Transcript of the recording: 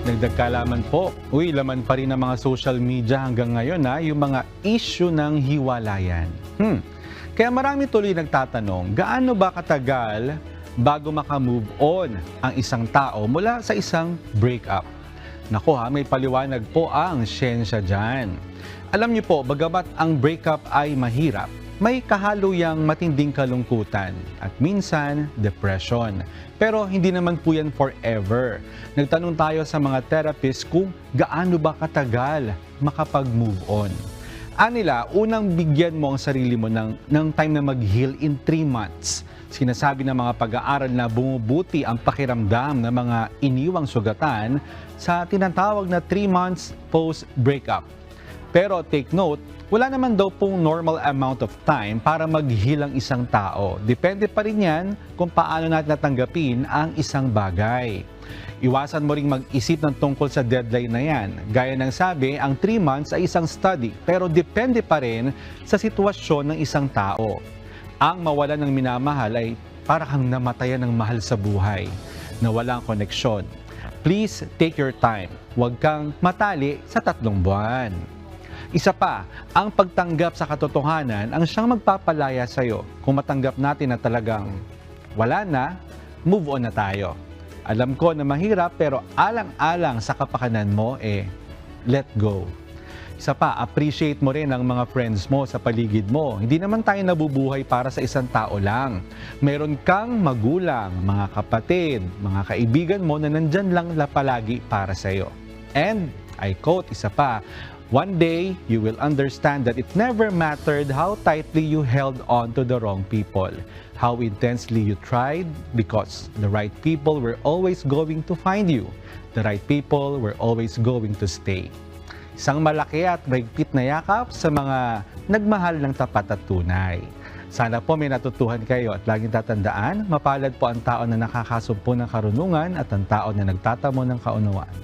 Dagdag kaalaman po, laman pa rin ng mga social media hanggang ngayon yung mga issue ng hiwalayan. Kaya marami tuloy nagtatanong, gaano ba katagal bago makamove on ang isang tao mula sa isang breakup? Naku may paliwanag po ang siyensya dyan. Alam niyo po, bagamat ang breakup ay mahirap, may kahaluyang matinding kalungkutan at minsan depression. Pero hindi naman po yan forever. Nagtanong tayo sa mga therapist kung gaano ba katagal makapag-move on. Anila, unang bigyan mo ang sarili mo ng time na mag-heal in 3 months. Sinasabi ng mga pag-aaral na bumubuti ang pakiramdam ng mga iniwang sugatan sa tinatawag na 3 months post-breakup. Pero take note, wala naman daw pong normal amount of time para mag-heal ang isang tao. Depende pa rin yan kung paano natin natanggapin ang isang bagay. Iwasan mo ring mag-isip ng tungkol sa deadline na yan. Gaya ng sabi, ang 3 months ay isang study, pero depende pa rin sa sitwasyon ng isang tao. Ang mawalan ng minamahal ay para kang namatayan ng mahal sa buhay, na walang koneksyon. Please take your time. Huwag kang matali sa 3 buwan. Isa pa, ang pagtanggap sa katotohanan ang siyang magpapalaya sa iyo. Kung matanggap natin na talagang wala na, move on na tayo. Alam ko na mahirap pero alang-alang sa kapakanan mo, let go. Isa pa, appreciate mo rin ang mga friends mo sa paligid mo. Hindi naman tayo nabubuhay para sa isang tao lang. Meron kang magulang, mga kapatid, mga kaibigan mo na nandyan lang palagi para sa iyo. And, I quote isa pa, one day, you will understand that it never mattered how tightly you held on to the wrong people, how intensely you tried, because the right people were always going to find you. The right people were always going to stay. Isang malaki at mahigpit na yakap sa mga nagmahal ng tapat at tunay. Sana po may natutuhan kayo at laging tatandaan, mapalad po ang tao na nakakasumpo ng karunungan at ang tao na nagtatamo ng kaunawaan.